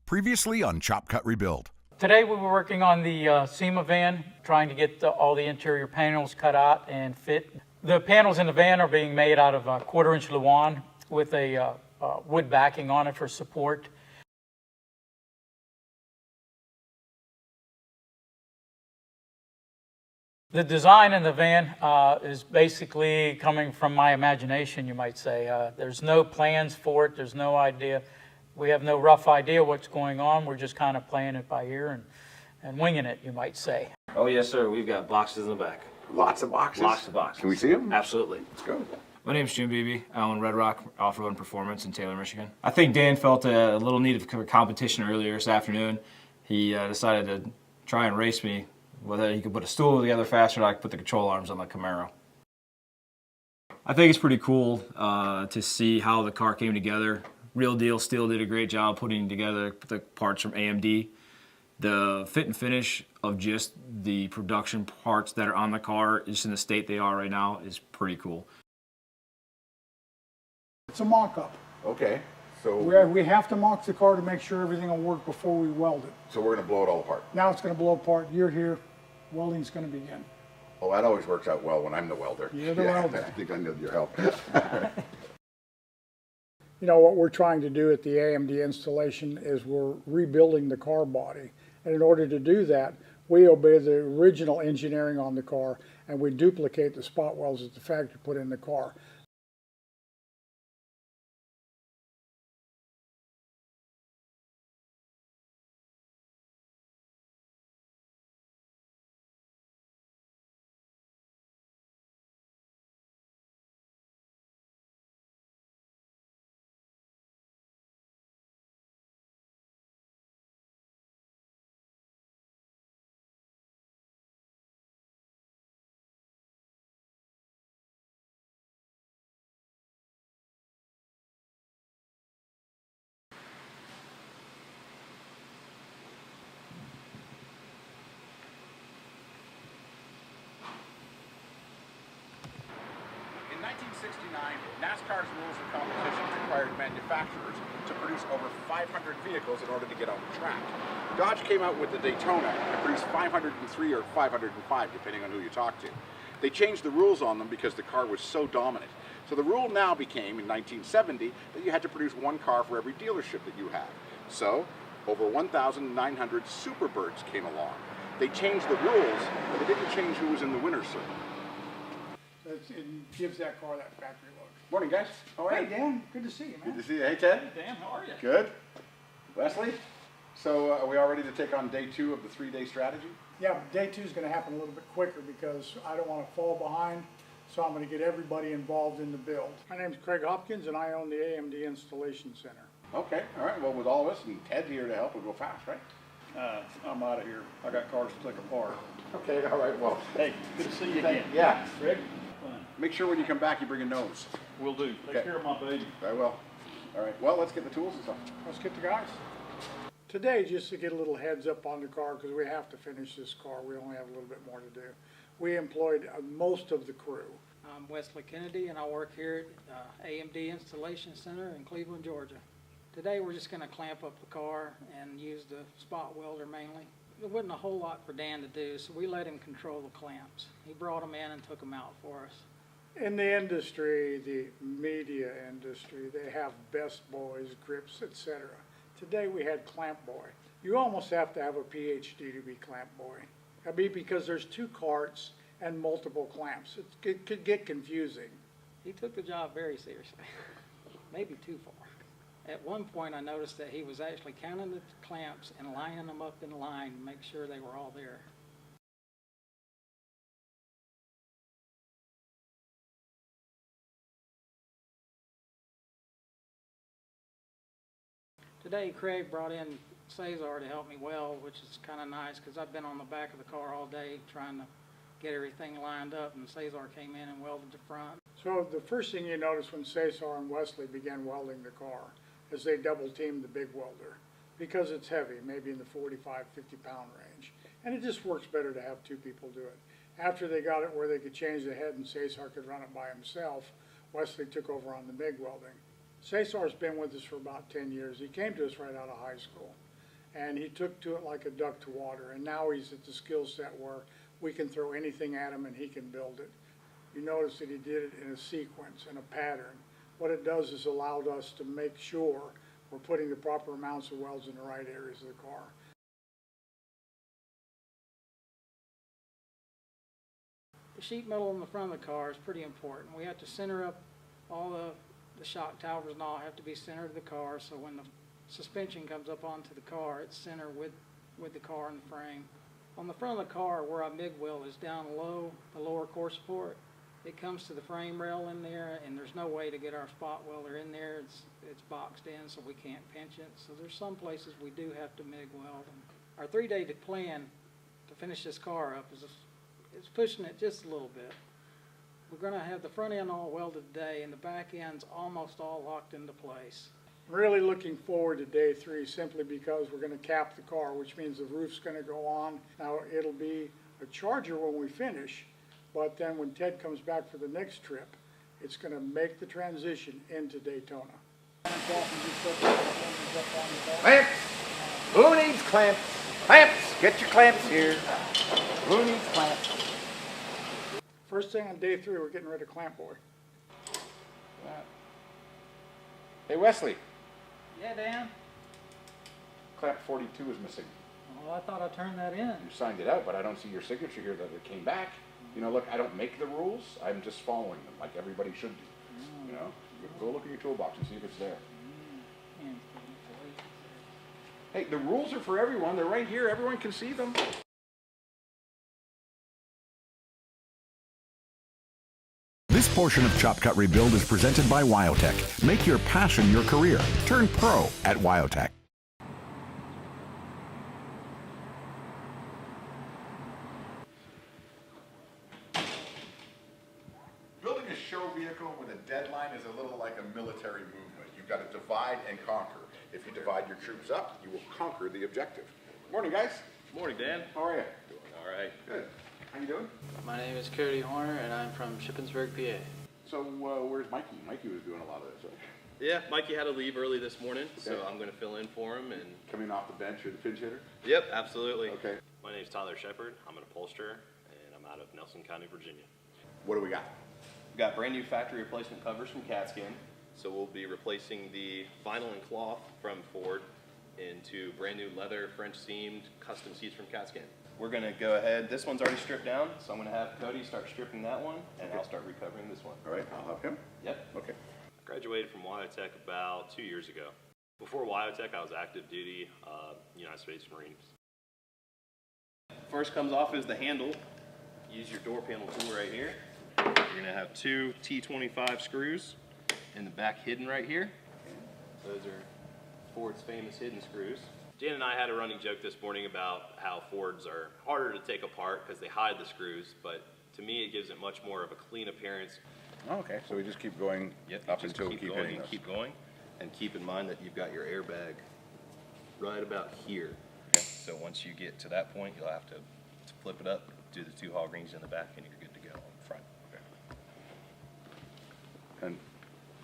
Previously on Chop Cut Rebuild. Today we were working on the SEMA van, trying to get all the interior panels cut out and fit. The panels in the van are being made out of 1/4-inch Luan with a wood backing on it for support. The design in the van is basically coming from my imagination, you might say. There's no plans for it. There's no idea. We have no rough idea what's going on. We're just kind of playing it by ear and winging it, you might say. Oh, yes, sir. We've got boxes in the back. Lots of boxes? Lots of boxes. Can we see them? Absolutely. Let's go. My name's Jim Beebe. I own Red Rock Off-Road and Performance in Taylor, Michigan. I think Dan felt a little need of competition earlier this afternoon. He decided to try and race me, whether he could put a stool together faster or I could put the control arms on my Camaro. I think it's pretty cool to see how the car came together. Real Deal Steel did a great job putting together the parts from AMD. The fit and finish of just the production parts that are on the car, just in the state they are right now, is pretty cool. It's a mock-up. Okay. So We have to mock the car to make sure everything will work before we weld it. So we're going to blow it all apart. Now it's going to blow apart. You're here. Welding's going to begin. Oh, that always works out well when I'm the welder. You're the welder. I think I need your help. You know, what we're trying to do at the AMD installation is we're rebuilding the car body. And in order to do that, we obey the original engineering on the car and we duplicate the spot welds that the factory put in the car. In 1969, NASCAR's rules of competition required manufacturers to produce over 500 vehicles in order to get on the track. Dodge came out with the Daytona and produced 503 or 505, depending on who you talk to. They changed the rules on them because the car was so dominant. So the rule now became, in 1970, that you had to produce one car for every dealership that you had. So, over 1,900 Superbirds came along. They changed the rules, but they didn't change who was in the winner's circle. It gives that car that factory look. Morning, guys. How are you? Hey, Dan. Good to see you, man. Good to see you. Hey, Ted. Hey, Dan, how are you? Good. Wesley? So are we all ready to take on day 2 of the 3-day strategy? Yeah, but day 2 is going to happen a little bit quicker because I don't want to fall behind, so I'm going to get everybody involved in the build. My name's Craig Hopkins, and I own the AMD Installation Center. Okay, all right. Well, with all of us and Ted here to help, we'll go fast, right? I'm out of here. I got cars to take apart. Okay, all right. Well, Hey, good to see you again. yeah. Rick? Make sure when you come back you bring a nose. Will do. Okay. Take care of my baby. Very well. All right. Well, let's get the tools and stuff. Let's get the guys. Today, just to get a little heads up on the car, because we have to finish this car. We only have a little bit more to do. We employed most of the crew. I'm Wesley Kennedy, and I work here at AMD Installation Center in Cleveland, Georgia. Today, we're just going to clamp up the car and use the spot welder mainly. There wasn't a whole lot for Dan to do, so we let him control the clamps. He brought them in and took them out for us. In the industry, the media industry, they have best boys, grips, etc. Today we had clamp boy. You almost have to have a PhD to be clamp boy. I mean, because there's 2 carts and multiple clamps. It could get confusing. He took the job very seriously, maybe too far. At one point, I noticed that he was actually counting the clamps and lining them up in line to make sure they were all there. Today, Craig brought in Cesar to help me weld, which is kind of nice because I've been on the back of the car all day trying to get everything lined up, and Cesar came in and welded the front. So the first thing you notice when Cesar and Wesley began welding the car is they double teamed the big welder because it's heavy, maybe in the 45, 50-pound range. And it just works better to have 2 people do it. After they got it where they could change the head and Cesar could run it by himself, Wesley took over on the MIG welding. Cesar's been with us for about 10 years. He came to us right out of high school. And he took to it like a duck to water, and now he's at the skill set where we can throw anything at him and he can build it. You notice that he did it in a sequence, in a pattern. What it does is allowed us to make sure we're putting the proper amounts of welds in the right areas of the car. The sheet metal in the front of the car is pretty important. We have to center up all the shock towers and all have to be centered to the car, so when the suspension comes up onto the car, it's centered with the car and the frame. On the front of the car, where our MIG wheel is down low, the lower core support, it comes to the frame rail in there, and there's no way to get our spot welder in there. It's boxed in, so we can't pinch it. So there's some places we do have to MIG weld. Our 3-day plan to finish this car up is pushing it just a little bit. We're going to have the front end all welded today, and the back end's almost all locked into place. Really looking forward to day 3 simply because we're going to cap the car, which means the roof's going to go on. Now, it'll be a Charger when we finish, but then when Ted comes back for the next trip, it's going to make the transition into Daytona. Clamps! Who needs clamps? Clamps! Get your clamps here. Who needs clamps? First thing on day 3, we're getting rid of Clamp Boy. Hey, Wesley, Yeah, Dan? clamp 42 is missing. Well, I thought I turned that in. You signed it out, but I don't see your signature here that it came back. You know, look, I don't make the rules. I'm just following them like everybody should do. You know, go look in your toolbox and see if it's there. Hey, the rules are for everyone. They're right here. Everyone can see them. This portion of Chop Cut Rebuild is presented by Wyotech. Make your passion your career. Turn pro at Wyotech. Building a show vehicle with a deadline is a little like a military movement. You've got to divide and conquer. If you divide your troops up, you will conquer the objective. Morning, guys. Morning, Dan. How are you? Doing all right. Good. How you doing? My name is Cody Horner, and I'm from Shippensburg, PA. So, where's Mikey? Mikey was doing a lot of this, right? Yeah, Mikey had to leave early this morning, so Okay. I'm going to fill in for him. And Coming off the bench, you're the pinch hitter? yep, absolutely. Okay. My name's Tyler Shepard. I'm an upholsterer, and I'm out of Nelson County, Virginia. What do we got? We've got brand new factory replacement covers from CatSkin. So we'll be replacing the vinyl and cloth from Ford into brand new leather, French seamed, custom seats from CatSkin. We're going to go ahead. This one's already stripped down, so I'm going to have Cody start stripping that one, and I'll start recovering this one. All right, I'll help him. Yep. Okay. I graduated from Wyotech about 2 years ago. Before Wyotech, I was active duty United States Marines. First comes off is the handle. Use your door panel tool right here. You're going to have 2 T25 screws in the back hidden right here. Those are Ford's famous hidden screws. Jan and I had a running joke this morning about how Fords are harder to take apart because they hide the screws, but to me it gives it much more of a clean appearance. Okay, so we just keep going up Just until we keep going hitting and those. keep going, and keep in mind that you've got your airbag right about here. Okay. So once you get to that point, you'll have to flip it up, do the 2 hog rings in the back, and you're good to go on the front. Okay. And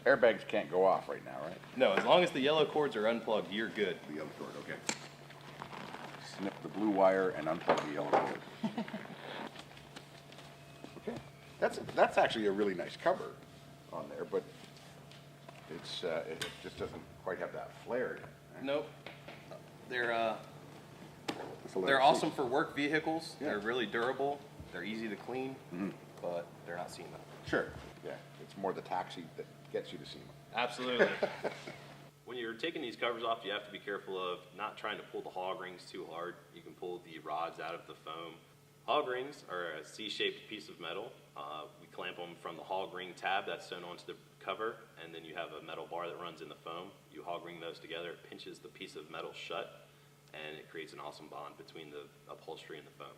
airbags can't go off right now, right? No, as long as the yellow cords are unplugged, you're good. The yellow cord, okay. Snip the blue wire and unplug the yellow cord. Okay, that's actually a really nice cover on there, but it's it just doesn't quite have that flare in it. Right? Nope. They're It's a leather they're awesome seat. for work vehicles. Yeah. They're really durable. They're easy to clean, but they're not SEMA. Sure, yeah, it's more the taxi that gets you to SEMA. Absolutely. When you're taking these covers off, you have to be careful of not trying to pull the hog rings too hard. You can pull the rods out of the foam. Hog rings are a C-shaped piece of metal. We clamp them from the hog ring tab that's sewn onto the cover, and then you have a metal bar that runs in the foam. You hog ring those together, it pinches the piece of metal shut, and it creates an awesome bond between the upholstery and the foam.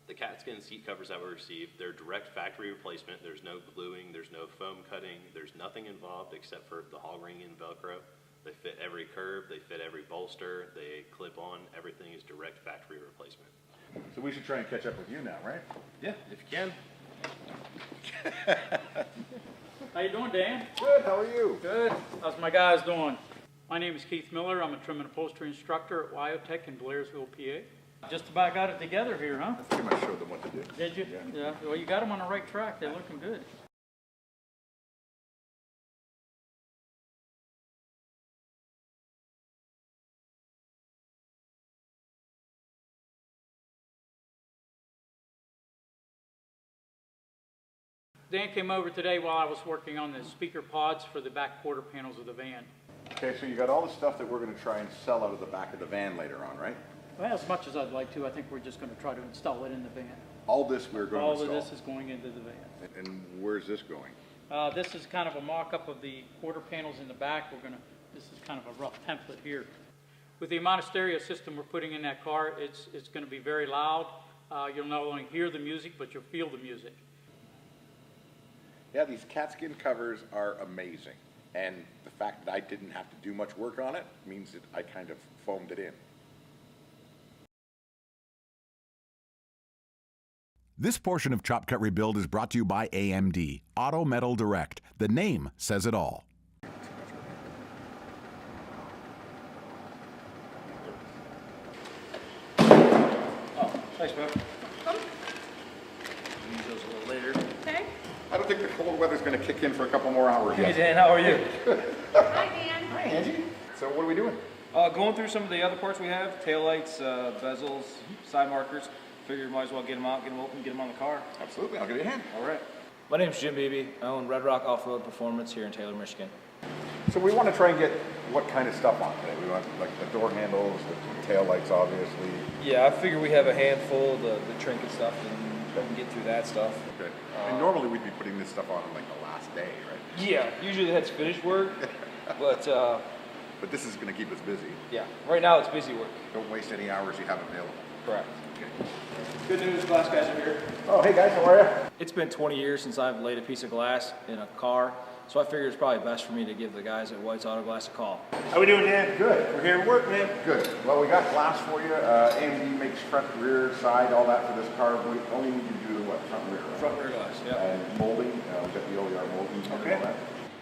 The CatSkin seat covers that we received, they're direct factory replacement. There's no gluing, there's no foam cutting, there's nothing involved except for the hog ring and Velcro. They fit every curve, they fit every bolster, they clip on, everything is direct factory replacement. So we should try and catch up with you now, right? Yeah, if you can. How you doing, Dan? Good, how are you? Good. How's my guys doing? My name is Keith Miller. I'm a trim and upholstery instructor at Wyotech in Blairsville, PA. Just about got it together here, huh? I think I showed them what to do. Did you? Yeah. Well, you got them on the right track. They're looking good. Dan came over today while I was working on the speaker pods for the back quarter panels of the van. Okay, so you got all the stuff that we're going to try and sell out of the back of the van later on, right? Well, as much as I'd like to, I think we're just going to try to install it in the van. All this we're going to All install? of this is going into the van. And where's this going? This is kind of a mock-up of the quarter panels in the back. This is kind of a rough template here. With the amount of stereo system we're putting in that car, it's going to be very loud. You'll not only hear the music, but you'll feel the music. Yeah, these catskin covers are amazing. And the fact that I didn't have to do much work on it means that I kind of foamed it in. This portion of Chop Cut Rebuild is brought to you by AMD, Auto Metal Direct. The name says it all. Thanks, bro. Use those a little later. Okay. I don't think the cold weather's going to kick in for a couple more hours Hey, yet. Dan, how are you? Hi, Dan. Hi, Angie. So what are we doing? Going through some of the other parts we have, taillights, bezels, side markers. Figure might as well get them out, get them open, get them on the car. Absolutely, I'll give you a hand. All right. My name's Jim Beebe. I own Red Rock Off-Road Performance here in Taylor, Michigan. So we want to try and get what kind of stuff on today? We want like the door handles, the tail lights, obviously. Yeah, I figure we have a handful of the trinket stuff and we can get through that stuff. Okay. And normally we'd be putting this stuff on like the last day, right? Yeah, usually that's finished work, but But this is going to keep us busy. yeah, right now it's busy work. Don't waste any hours you have available. Correct. Okay. Good news, glass guys are here. Oh, hey guys, how are you? It's been 20 years since I've laid a piece of glass in a car, so I figured it's probably best for me to give the guys at White's Auto Glass a call. How we doing, Dan? Good. We're here to work, man. Good. Well, we got glass for you. AMD makes front, rear, side, all that for this car. We only need you to do the what? Front, rear, right? Front rear glass, yeah. And molding. We got the OER molding here Okay. and all that.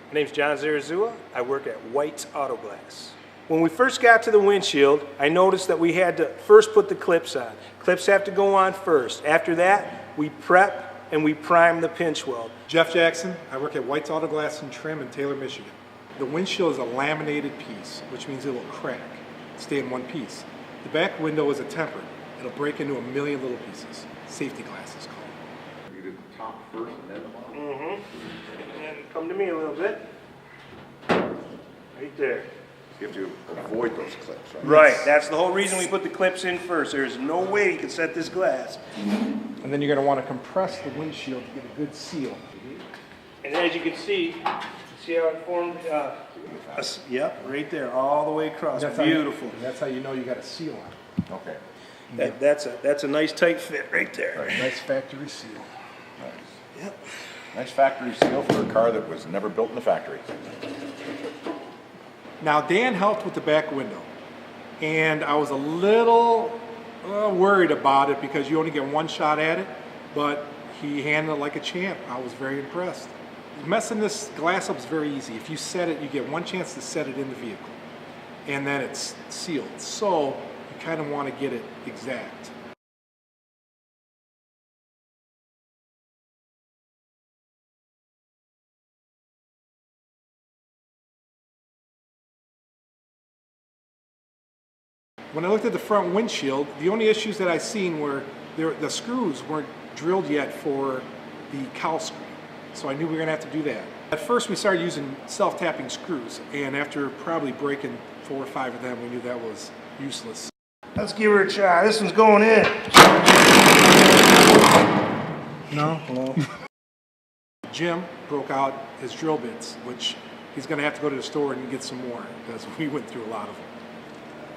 My name's John Zarazua. I work at White's Auto Glass. When we first got to the windshield, I noticed that we had to first put the clips on. Clips have to go on first. After that, we prep and we prime the pinch weld. Jeff Jackson, I work at White's Auto Glass and Trim in Taylor, Michigan. The windshield is a laminated piece, which means it will crack, stay in one piece. The back window is a tempered. It'll break into a million little pieces. Safety glass is called. You do the top first and then the bottom. Mm-hmm. And come to me a little bit. Right there. You have to avoid those clips, right? Right, that's the whole reason we put the clips in first. There's no way you can set this glass. And then you're going to want to compress the windshield to get a good seal. And as you can see how it formed? Yep, right there, all the way across. Beautiful. That's how you know you got a seal on it. Okay. That's a nice tight fit right there. Nice factory seal. Nice. Yep. Nice factory seal for a car that was never built in the factory. Now, Dan helped with the back window, and I was a little worried about it because you only get one shot at it, but he handled it like a champ. I was very impressed. Messing this glass up is very easy. If you set it, you get one chance to set it in the vehicle, and then it's sealed. So you kind of want to get it exact. When I looked at the front windshield, the only issues that I seen were the screws weren't drilled yet for the cowl screen. So I knew we were gonna have to do that. At first we started using self-tapping screws, and after probably breaking 4 or 5 of them, we knew that was useless. Let's give her a try. This one's going in. No. Jim broke out his drill bits, which he's gonna have to go to the store and get some more, because we went through a lot of them.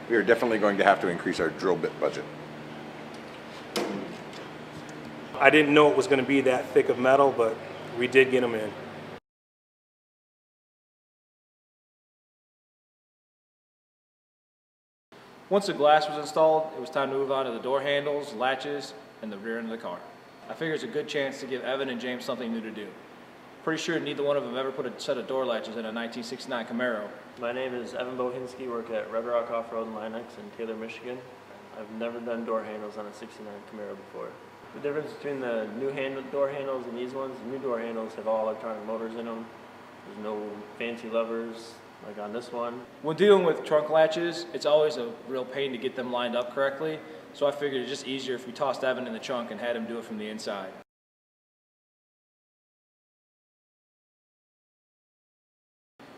We are definitely going to have to increase our drill bit budget. I didn't know it was going to be that thick of metal, but we did get them in. Once the glass was installed, it was time to move on to the door handles, latches, and the rear end of the car. I figure it's a good chance to give Evan and James something new to do. Pretty sure neither one of them ever put a set of door latches in a 1969 Camaro. My name is Evan Bohinski, work at Red Rock Off-Road and Linex in Taylor, Michigan. I've never done door handles on a 69 Camaro before. The difference between the new door handles and these ones, the new door handles have all electronic motors in them. There's no fancy levers like on this one. When dealing with trunk latches, it's always a real pain to get them lined up correctly, so I figured it's just easier if we tossed Evan in the trunk and had him do it from the inside.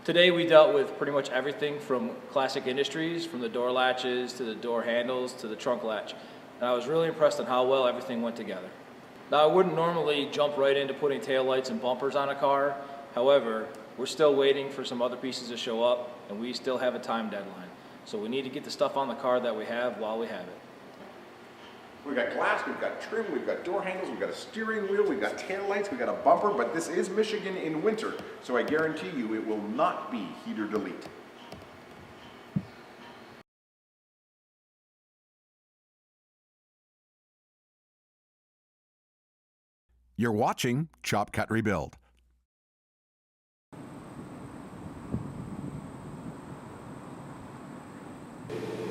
Today we dealt with pretty much everything from classic industries, from the door latches to the door handles to the trunk latch. And I was really impressed on how well everything went together. Now I wouldn't normally jump right into putting taillights and bumpers on a car. However, we're still waiting for some other pieces to show up and we still have a time deadline. So we need to get the stuff on the car that we have while we have it. We've got glass, we've got trim, we've got door handles, we've got a steering wheel, we've got tail lights, we've got a bumper, but this is Michigan in winter, so I guarantee you it will not be heat or delete. You're watching Chop Cut Rebuild.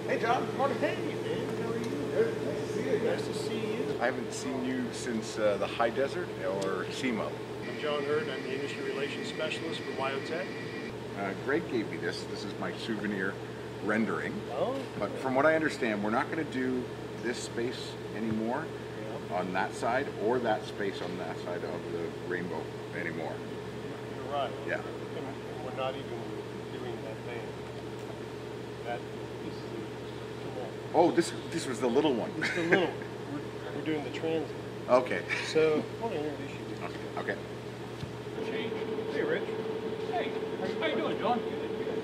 Hey John. Morning. Hey, man. How are you? Good. Nice to see you. Nice to see you. I haven't seen you since the high desert or SEMO. I'm John Hurd. I'm the Industry Relations Specialist for Wyotech. Greg gave me this. This is my souvenir rendering. Oh. But from what I understand, we're not going to do this space anymore on that side or that space on that side of the rainbow anymore. You're right. Yeah. We're not even doing that thing. That piece is small. Oh, this was the little one. It's the little. We're doing the transit. Okay. So I want to introduce you to this. Okay. Change. Hey, Rich. Hey, how you doing, John?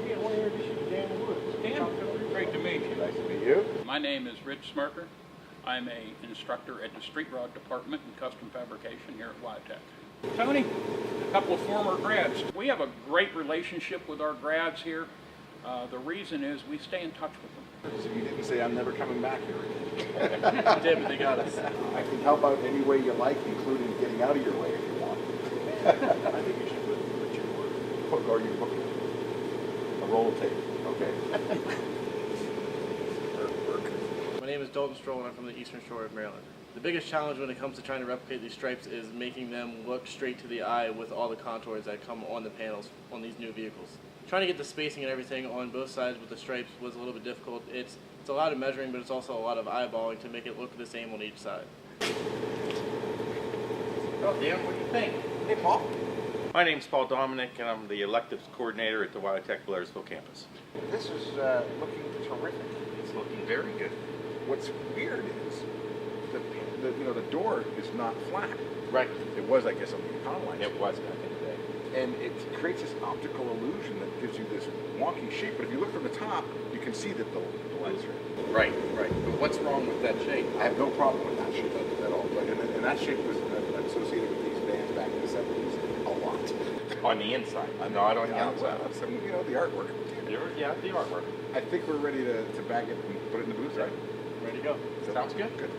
Yeah, I want to introduce you to Dan Woods. Dan, great to meet you. Nice to meet you. My name is Rich Smirker. I'm an instructor at the Street Rod Department in Custom Fabrication here at Wyotech. Tony, a couple of former grads. We have a great relationship with our grads here. The reason is we stay in touch with them. So you didn't say I'm never coming back here again. We did, but they got us. I can help out any way you like, including getting out of your way if you want. I think you should put your word. Or you book a roll of tape. Okay. My name is Dalton Stroll and I'm from the Eastern Shore of Maryland. The biggest challenge when it comes to trying to replicate these stripes is making them look straight to the eye with all the contours that come on the panels on these new vehicles. Trying to get the spacing and everything on both sides with the stripes was a little bit difficult. It's a lot of measuring, but it's also a lot of eyeballing to make it look the same on each side. Oh, Dan, what do you think? Hey, Paul. My name's Paul Dominic, and I'm the electives coordinator at the Wyotech Blairsville campus. This is looking terrific. It's looking very good. What's weird is the door is not flat. Right. It was, I guess, on the Econoline. It was back in the day. And it creates this optical illusion that gives you this wonky shape. But if you look from the top, you can see that the lights are. Right, right. But what's wrong with that shape? I have no problem with that shape at all. But and that shape was associated with these vans back in the 70s a lot. On the inside, not on the outside. The artwork. Yeah, the artwork. I think we're ready to bag it and put it in the booth, right? Ready to go. Sounds good. Good.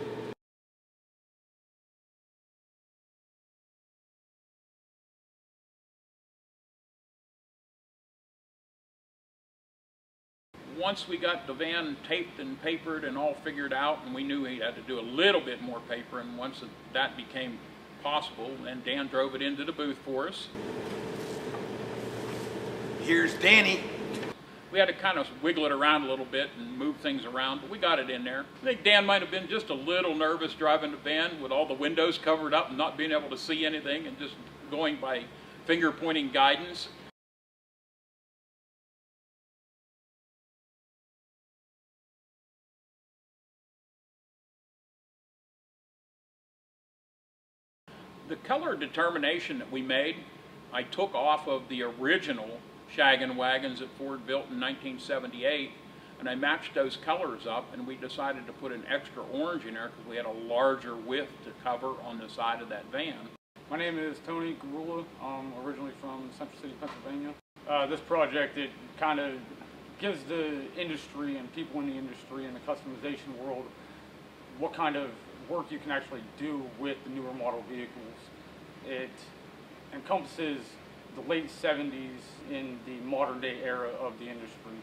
Once we got the van taped and papered and all figured out, and we knew we had to do a little bit more paper, and once that became possible, then Dan drove it into the booth for us. Here's Danny. We had to kind of wiggle it around a little bit and move things around, but we got it in there. I think Dan might have been just a little nervous driving the van with all the windows covered up and not being able to see anything and just going by finger pointing guidance. The color determination that we made, I took off of the original Shaggin' Wagons that Ford built in 1978, and I matched those colors up, and we decided to put an extra orange in there because we had a larger width to cover on the side of that van. My name is Tony Garula. I'm originally from Central City, Pennsylvania. This project, it kind of gives the industry and people in the industry and the customization world what kind of work you can actually do with the newer model vehicles. It encompasses the late 70s in the modern day era of the industry.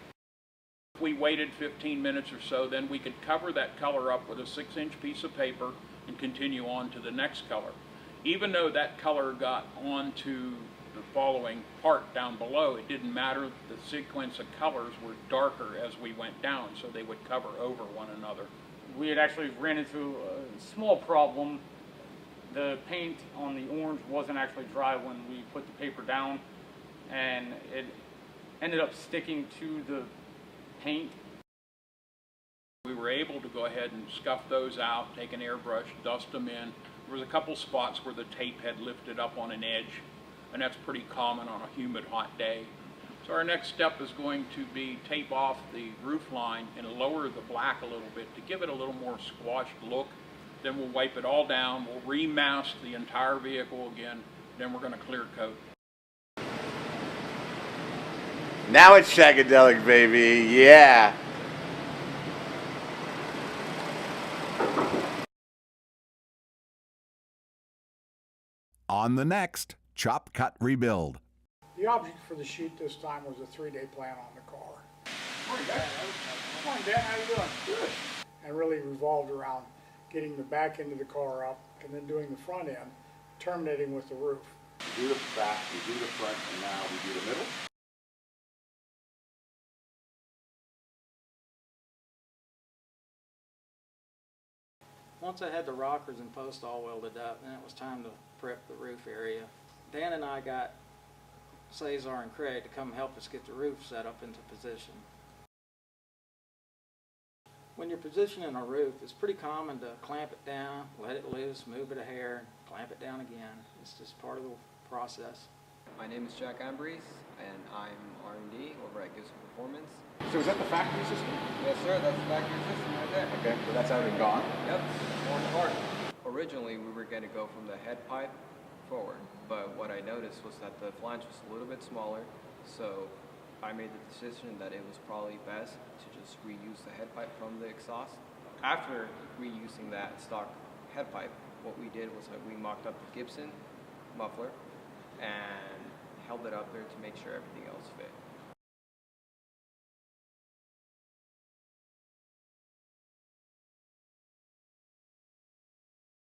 If we waited 15 minutes or so, then we could cover that color up with a 6-inch piece of paper and continue on to the next color. Even though that color got onto the following part down below, it didn't matter. The sequence of colors were darker as we went down, so they would cover over one another. We had actually ran into a small problem. The paint on the orange wasn't actually dry when we put the paper down, and it ended up sticking to the paint. We were able to go ahead and scuff those out, take an airbrush, dust them in. There was a couple spots where the tape had lifted up on an edge, and that's pretty common on a humid, hot day. So our next step is going to be tape off the roof line and lower the black a little bit to give it a little more squashed look. Then we'll wipe it all down, we'll remask the entire vehicle again, then we're going to clear coat. Now it's shagadelic, baby. Yeah. On the next Chop Cut Rebuild. The object for the shoot this time was a 3-day plan on the car. Morning, guys. Morning, Dan. How you doing? Good. And really revolved around getting the back end of the car up and then doing the front end, terminating with the roof. We do the back, we do the front, and now we do the middle. Once I had the rockers and post all welded up, then it was time to prep the roof area. Dan and I got Cesar and Craig to come help us get the roof set up into position. When you're positioning a roof, it's pretty common to clamp it down, let it loose, move it a hair, clamp it down again. It's just part of the process. My name is Jack Ambrose, and I'm R&D over at Gibson Performance. So is that the factory system? Yes, sir. That's the factory system right there. Okay, so that's out and gone? Yep, falling apart. Originally, we were going to go from the head pipe forward, but what I noticed was that the flange was a little bit smaller, so I made the decision that it was probably best to just reuse the head pipe from the exhaust. After reusing that stock head pipe, what we did was that we mocked up the Gibson muffler and held it up there to make sure everything else fit.